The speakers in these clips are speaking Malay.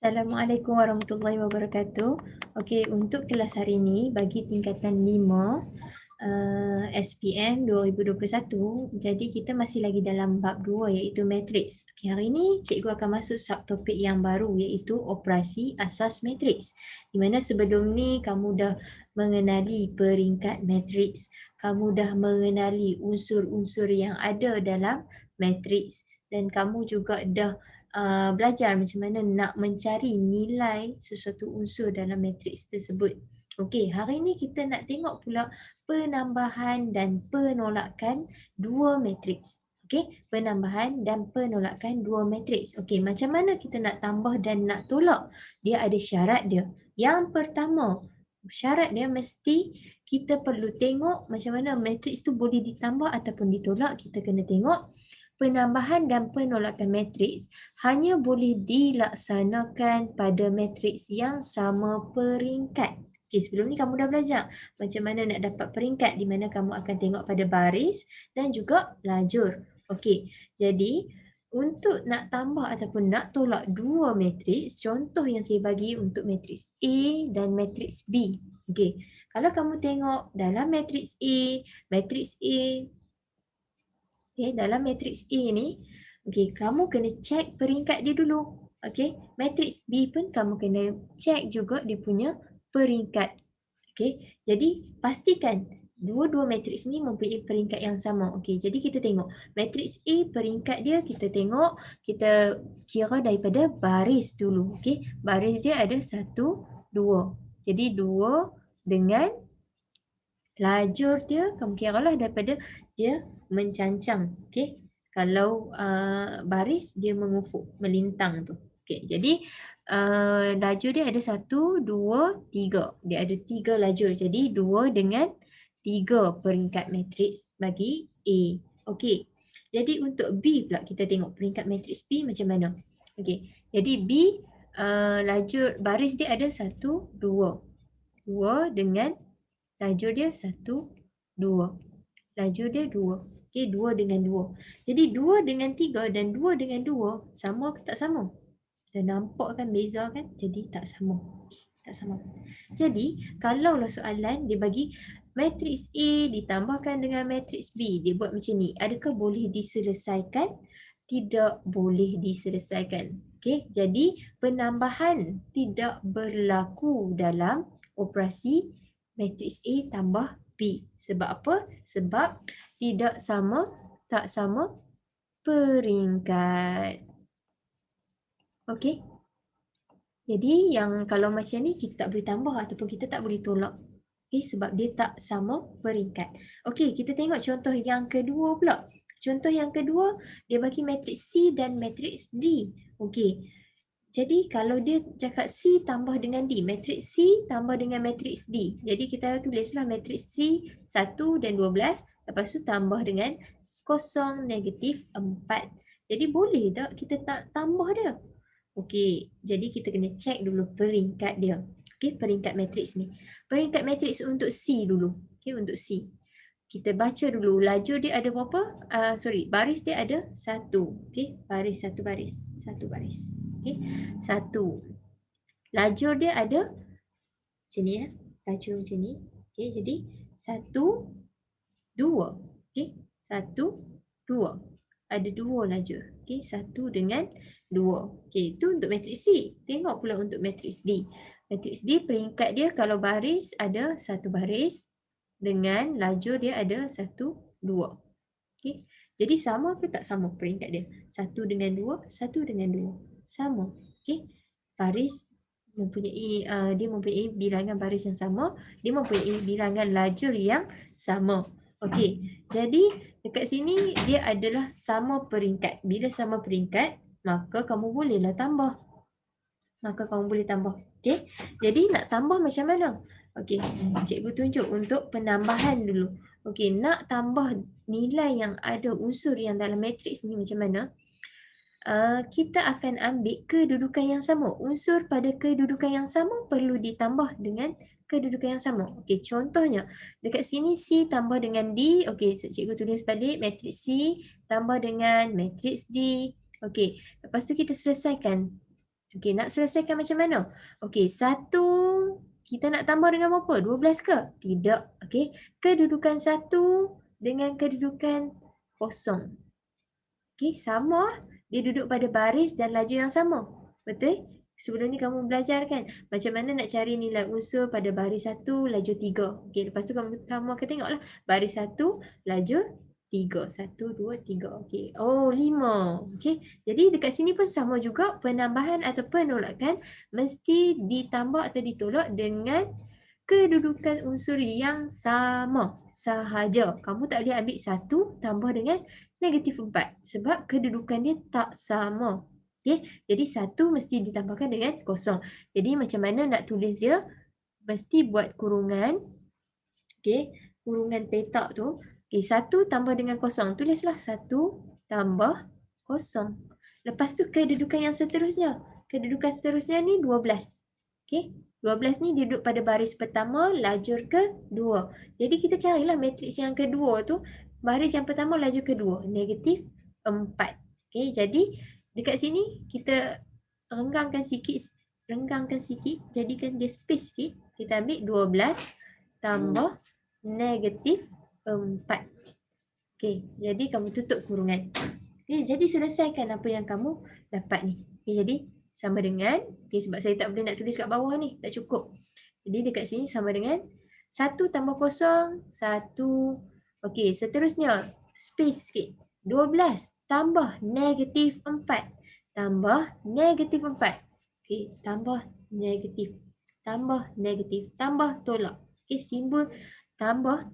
Assalamualaikum warahmatullahi wabarakatuh. Okey, untuk kelas hari ini bagi tingkatan 5 SPM 2021, jadi kita masih lagi dalam bab 2 iaitu matriks. Okey, hari ini cikgu akan masuk subtopik yang baru iaitu operasi asas matriks. Di mana sebelum ni kamu dah mengenali peringkat matriks, kamu dah mengenali unsur-unsur yang ada dalam matriks dan kamu juga dah belajar macam mana nak mencari nilai sesuatu unsur dalam matriks tersebut. Okey, hari ini kita nak tengok pula penambahan dan penolakan dua matriks. Okey, penambahan dan penolakan dua matriks. Okey, macam mana kita nak tambah dan nak tolak? Dia ada syarat dia. Yang pertama, syarat dia mesti kita perlu tengok macam mana matriks tu boleh ditambah ataupun ditolak. Kita kena tengok penambahan dan penolakan matriks hanya boleh dilaksanakan pada matriks yang sama peringkat. Okey, sebelum ni kamu dah belajar macam mana nak dapat peringkat di mana kamu akan tengok pada baris dan juga lajur. Okey, jadi untuk nak tambah ataupun nak tolak dua matriks, contoh yang saya bagi untuk matriks A dan matriks B. Okey, kalau kamu tengok dalam matriks A, okey, dalam matriks A ni, okey, kamu kena check peringkat dia dulu. Okey, matriks B pun kamu kena check juga dia punya peringkat. Okey, jadi pastikan dua-dua matriks ni mempunyai peringkat yang sama. Okey, jadi kita tengok matriks A peringkat dia kita tengok, kita kira daripada baris dulu. Okey, baris dia ada 1, 2. Jadi 2 dengan lajur dia kamu kiralah daripada dia mencancang. Okey, kalau baris dia mengufuk, melintang tu. Okey, jadi lajur dia ada 1, 2, 3. Dia ada 3 lajur. Jadi 2 dengan 3 peringkat matriks bagi A. Okey, jadi untuk B pula kita tengok peringkat matriks B macam mana. Okey, jadi B lajur baris dia ada 1, 2. 2 dengan lajur dia 1, 2. Lajur dia 2. Okey, 2 dengan 2. Jadi 2 dengan 3 dan 2 dengan 2 sama ke tak sama? Dah nampak kan beza kan? Jadi tak sama. Tak sama. Jadi kalaulah soalan dia bagi matriks A ditambahkan dengan matriks B, dia buat macam ni. Adakah boleh diselesaikan? Tidak boleh diselesaikan. Okey, jadi penambahan tidak berlaku dalam operasi matriks A tambah B. Sebab apa? Sebab tak sama peringkat. Okey. Jadi yang kalau macam ni kita tak boleh tambah ataupun kita tak boleh tolak. Okey, sebab dia tak sama peringkat. Okey, kita tengok contoh yang kedua pula. Contoh yang kedua, dia bagi matriks C dan matriks D. Okey. Jadi kalau dia cakap C tambah dengan D, matriks C tambah dengan matriks D. Jadi kita tulislah matriks C 1 dan 12, lepas tu tambah dengan 0, negatif 4. Jadi boleh tak kita tak tambah dia? Okey, jadi kita kena check dulu peringkat dia. Okey, peringkat matriks ni. Peringkat matriks untuk C dulu. Okey, untuk C. Kita baca dulu lajur dia ada berapa? Baris dia ada 1. Okey, baris satu baris. Satu baris. Okey, 1. Lajur dia ada macam ni ya. Lajur macam ni. Okey, jadi 1, 2. Okey, 1, 2. Ada 2 lajur. Okey, 1 dengan 2. Okey, itu untuk matriks C. Tengok pula untuk matriks D. Matriks D peringkat dia kalau baris ada 1 baris dengan lajur dia ada 1, 2. Okey. Jadi sama ke tak sama peringkat dia? 1 dengan 2, 1 dengan 2. Sama. Okey. Baris dia mempunyai bilangan baris yang sama, dia mempunyai bilangan lajur yang sama. Okey. Jadi dekat sini dia adalah sama peringkat. Bila sama peringkat, maka kamu bolehlah tambah. Okey. Jadi nak tambah macam mana? Okey, cikgu tunjuk untuk penambahan dulu. Okey, nak tambah nilai yang ada unsur yang dalam matriks ni macam mana? Kita akan ambil kedudukan yang sama. Unsur pada kedudukan yang sama perlu ditambah dengan kedudukan yang sama. Okey, contohnya dekat sini C tambah dengan D. Okey, cikgu tulis balik matriks C tambah dengan matriks D. Okey, lepas tu kita selesaikan. Okey, nak selesaikan macam mana? Okey, 1 kita nak tambah dengan berapa? 12 ke? Tidak. Okey, kedudukan 1 dengan kedudukan kosong. Okey, sama. Dia duduk pada baris dan laju yang sama. Betul? Sebelum ni kamu belajar kan macam mana nak cari nilai unsur pada baris 1, laju 3. Okey, lepas tu kamu akan tengoklah baris 1, laju 3. 1, 2, 3. Okey. Oh, 5. Okey. Jadi dekat sini pun sama juga, penambahan atau penolakan mesti ditambah atau ditolak dengan kedudukan unsur yang sama sahaja. Kamu tak boleh ambil 1 tambah dengan negatif 4 sebab kedudukan dia tak sama. Okey, jadi 1 mesti ditambahkan dengan kosong. Jadi macam mana nak tulis dia? Mesti buat kurungan. Okey, kurungan petak tu. Okey, 1 tambah dengan kosong. Tulislah 1 tambah kosong. Lepas tu kedudukan yang seterusnya. Kedudukan seterusnya ni 12. Okey, 12 ni duduk pada baris pertama, lajur kedua. Jadi kita carilah matriks yang kedua tu. Baris yang pertama, lajur kedua. Negatif 4. Okey, jadi dekat sini kita renggangkan sikit. Jadikan dia space sikit. Kita ambil 12 tambah negatif 4. Okey, jadi kamu tutup kurungan. Okey, jadi selesaikan apa yang kamu dapat ni. Okey, jadi sama dengan, okey, sebab saya tak boleh nak tulis kat bawah ni, tak cukup. Jadi dekat sini sama dengan 1 tambah kosong, 1. Okey, seterusnya space sikit. 12 tambah negatif 4 tambah negatif 4. Okey, tambah negatif, tambah tolak. Okey, simbol tambah,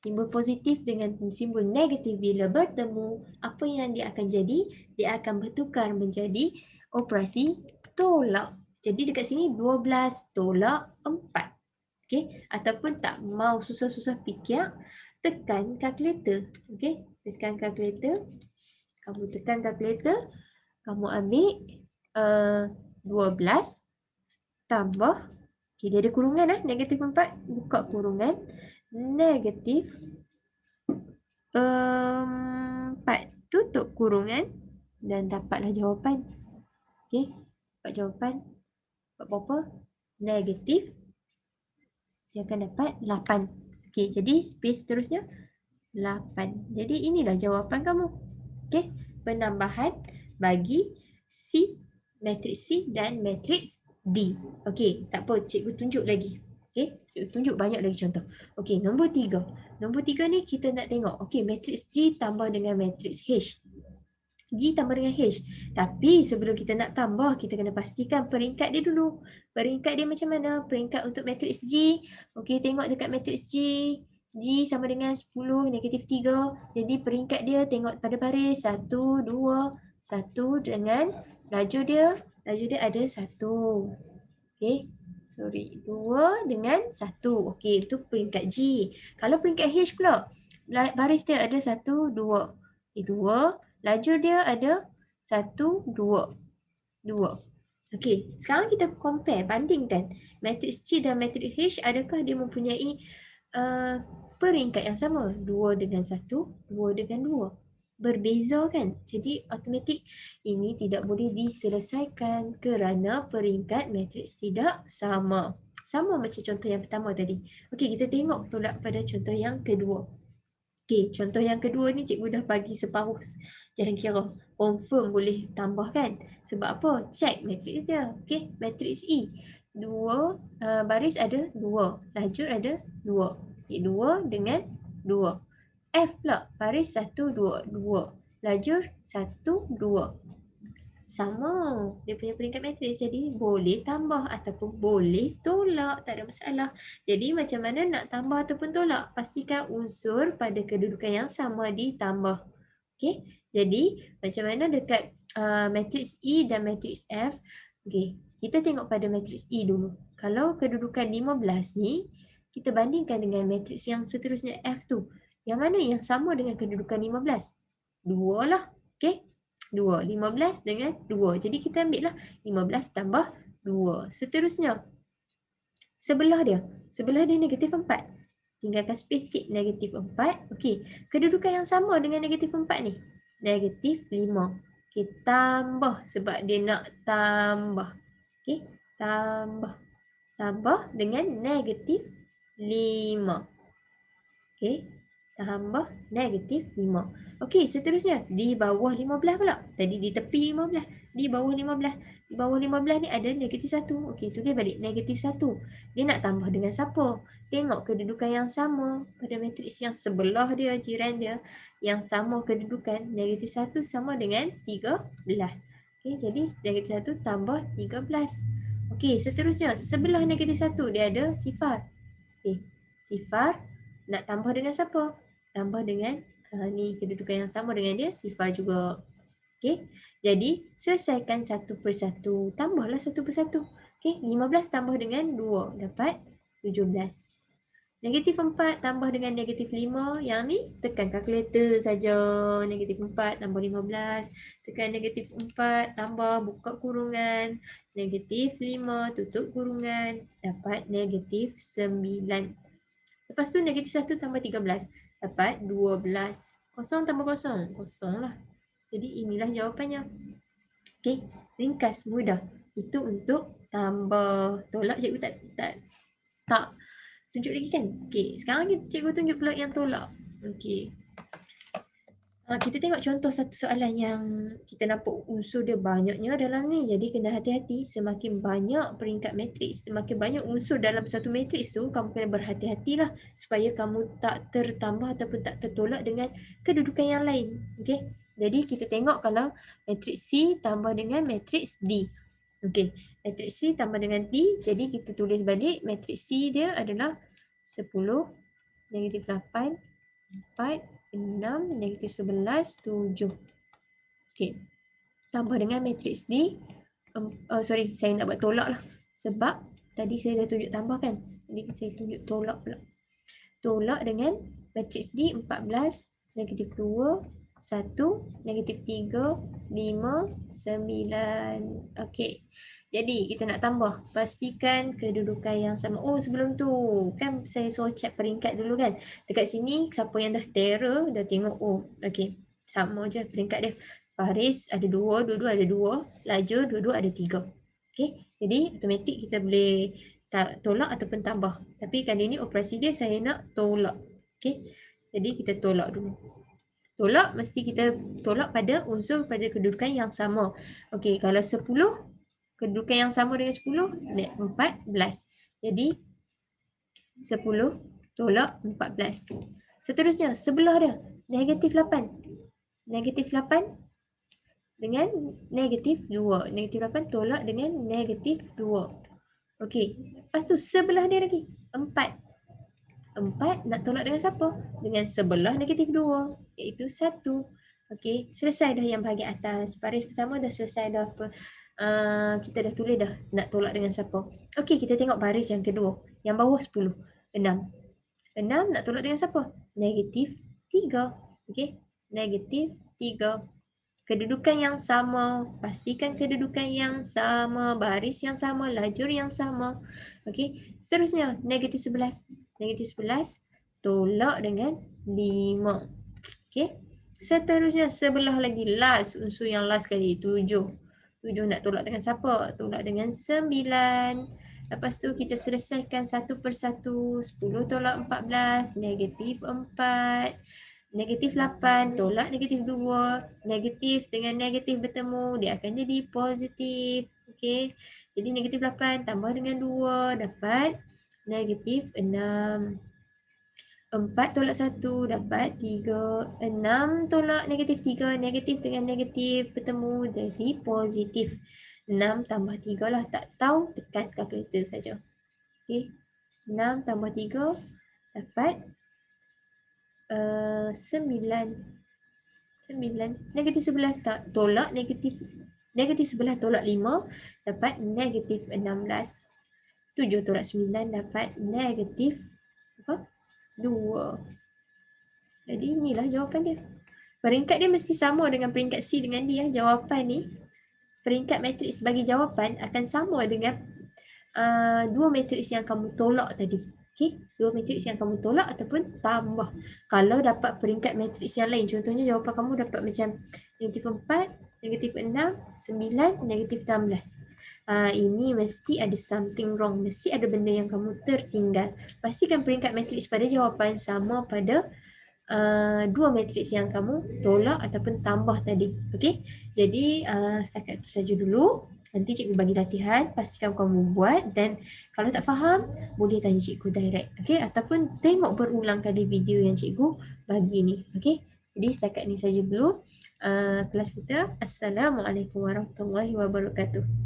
simbol positif dengan simbol negatif bila bertemu, apa yang dia akan jadi? Dia akan bertukar menjadi operasi tolak. Jadi dekat sini 12 tolak 4. Okey, ataupun tak mau susah-susah fikir, tekan kalkulator. Okey, tekan kalkulator. Kamu tekan kalkulator, kamu ambil 12 tambah, okay, dia ada kurungan negatif 4, buka kurungan, negatif 4, tutup kurungan dan dapatlah jawapan. Okey, dapat jawapan. Dapat berapa? Negatif, dia akan dapat 8. Okey, jadi space seterusnya 8. Jadi inilah jawapan kamu. Okey, penambahan bagi C, matriks C dan matriks D. Okey, tak apa, cikgu tunjuk lagi. Okey, cikgu tunjuk banyak lagi contoh. Okey, nombor 3. Nombor 3 ni kita nak tengok. Okey, matriks G tambah dengan matriks H. G tambah dengan H. Tapi sebelum kita nak tambah, kita kena pastikan peringkat dia dulu. Peringkat dia macam mana? Peringkat untuk matriks G. Okey, tengok dekat matriks G. G sama dengan 10, negatif 3. Jadi peringkat dia tengok pada baris 1, 2, 1 dengan laju dia ada 1. Okey. Sorry, 2 dengan 1. Okey, itu peringkat G. Kalau peringkat H pula, baris dia ada 1, 2. Okey, 2. Laju dia ada 1, 2. 2. Okey, sekarang kita compare, bandingkan matriks G dan matriks H, adakah dia mempunyai peringkat yang sama? 2 dengan 1, 2 dengan 2. Berbeza kan? Jadi automatik ini tidak boleh diselesaikan kerana peringkat matriks tidak sama. Sama macam contoh yang pertama tadi. Okey, kita tengok pula pada contoh yang kedua. Okey, contoh yang kedua ni cikgu dah bagi separuh jalan kira. Confirm boleh tambah kan? Sebab apa? Check matriks dia. Okey, matriks E. 2, baris ada 2. Lajur ada 2. Okay, 2 dengan 2. F pula, baris 1, 2. 2. Lajur 1, 2. Sama. Dia punya peringkat matriks. Jadi boleh tambah ataupun boleh tolak. Tak ada masalah. Jadi macam mana nak tambah ataupun tolak? Pastikan unsur pada kedudukan yang sama ditambah. Okey. Jadi macam mana dekat matriks E dan matriks F. Okey. Kita tengok pada matriks E dulu. Kalau kedudukan 15 ni, kita bandingkan dengan matriks yang seterusnya F tu. Yang mana yang sama dengan kedudukan 15? 2 lah. Okey. 2. 15 dengan 2. Jadi kita ambil lah 15 tambah 2. Seterusnya, sebelah dia negatif 4. Tinggalkan space sikit, negatif 4. Okey, kedudukan yang sama dengan negatif 4 ni, negatif 5. Okay, tambah sebab dia nak tambah. Okay, tambah dengan negatif 5. Okay, tambah negatif 5. Okey, seterusnya di bawah 15 pula. Tadi di tepi 15, di bawah 15. Di bawah 15 ni ada negatif 1. Okey, tulis balik negatif 1. Dia nak tambah dengan siapa? Tengok kedudukan yang sama pada matriks yang sebelah dia, jiran dia. Yang sama kedudukan, negatif 1 sama dengan 13. Okey, jadi negatif 1 tambah 13. Okey, seterusnya sebelah negatif 1 dia ada sifar. Okey, sifar nak tambah dengan siapa? Tambah dengan ni kedudukan yang sama dengan dia, sifar juga. Okey. Jadi selesaikan satu persatu. Tambahlah satu persatu. Okey, 15 tambah dengan 2 dapat 17. Negatif 4 tambah dengan negatif 5. Yang ni tekan kalkulator saja. Negatif 4 tambah 15. Tekan negatif 4 tambah buka kurungan. Negatif 5 tutup kurungan. Dapat negatif 9. Lepas tu negatif 1 tambah 13. Dapat 12. Kosong tambah kosong. Kosong lah. Jadi inilah jawapannya. Okey, ringkas, mudah. Itu untuk tambah. Tolak cikgu tak tunjuk lagi kan? Okey, sekarang cikgu tunjuk pula yang tolak. Okey. Kita tengok contoh satu soalan yang kita nampak unsur dia banyaknya dalam ni. Jadi kena hati-hati, semakin banyak peringkat matriks, semakin banyak unsur dalam satu matriks tu, kamu kena berhati-hatilah supaya kamu tak tertambah ataupun tak tertolak dengan kedudukan yang lain. Okey. Jadi kita tengok kalau matriks C tambah dengan matriks D. Okey, matriks C tambah dengan D, jadi kita tulis balik matriks C dia adalah 10, negatif 8, 4, 6, negatif 11, 7. Okey. Tambah dengan matriks D. Saya nak buat tolak lah. Sebab tadi saya dah tunjuk tambah kan. Jadi saya tunjuk tolak pula. Tolak dengan matriks D 14, negatif 2, 1, negatif 3, 5, 9. Okey. Jadi kita nak tambah. Pastikan kedudukan yang sama. Oh, sebelum tu kan saya suruh check peringkat dulu kan. Dekat sini siapa yang dah terror dah tengok. Oh, okey. Sama je peringkat dia. Baris ada 2, dua-dua ada 2. Lajur dua-dua ada 3. Okey. Jadi automatik kita boleh tolak ataupun tambah. Tapi kali ni operasi dia saya nak tolak. Okey. Jadi kita tolak dulu. Tolak mesti kita tolak pada unsur pada kedudukan yang sama. Okey, kalau 10 kedudukan yang sama dengan 10, 14. Jadi 10 tolak 14. Seterusnya sebelah dia negatif 8. Negatif 8 dengan negatif 2. Negatif 8 tolak dengan negatif 2. Okey, lepas tu sebelah dia lagi 4. 4 nak tolak dengan siapa? Dengan sebelah negatif 2, iaitu 1. Okey, selesai dah yang bahagian atas. Baris pertama dah selesai dah apa. Kita dah tulis dah nak tolak dengan siapa. Okey, kita tengok baris yang kedua. Yang bawah 10. 6. 6 nak tolak dengan siapa? Negatif 3. Okey, negatif 3. Kedudukan yang sama. Pastikan kedudukan yang sama. Baris yang sama. Lajur yang sama. Okey, seterusnya negatif 11. Negatif 11 tolak dengan 5. Okey, seterusnya sebelah lagi last. Unsur yang last kali 7. 7 nak tolak dengan siapa? Tolak dengan 9. Lepas tu kita selesaikan satu persatu. 10 tolak 14, negatif 4. Negatif 8 tolak negatif 2. Negatif dengan negatif bertemu, dia akan jadi positif. Okey. Jadi negatif 8 tambah dengan 2 dapat negatif 6. 4 tolak 1 dapat 3. 6 tolak negatif 3. Negatif dengan negatif bertemu jadi positif. 6 tambah 3 lah. Tak tahu tekan kalkulator saja. Okey. 6 tambah 3 dapat 9. 9. Negatif 11 tak tolak negatif. Negatif 11 tolak 5 dapat negatif 16. 7 tolak 9 dapat negatif 2. Jadi inilah jawapan dia. Peringkat dia mesti sama dengan peringkat C dengan D. Jawapan ni, peringkat matriks sebagai jawapan akan sama dengan dua matriks yang kamu tolak tadi. Okey, dua matriks yang kamu tolak ataupun tambah. Kalau dapat peringkat matriks yang lain, contohnya jawapan kamu dapat macam negatif 4, negatif 6, 9, negatif 16. Ini mesti ada something wrong. Mesti ada benda yang kamu tertinggal. Pastikan peringkat matriks pada jawapan sama pada dua matriks yang kamu tolak ataupun tambah tadi. Okey. Jadi setakat itu saja dulu. Nanti cikgu bagi latihan, pastikan kamu buat dan kalau tak faham boleh tanya cikgu direct. Okey, ataupun tengok berulang kali video yang cikgu bagi ni. Okey. Jadi setakat ni saja dulu kelas kita. Assalamualaikum warahmatullahi wabarakatuh.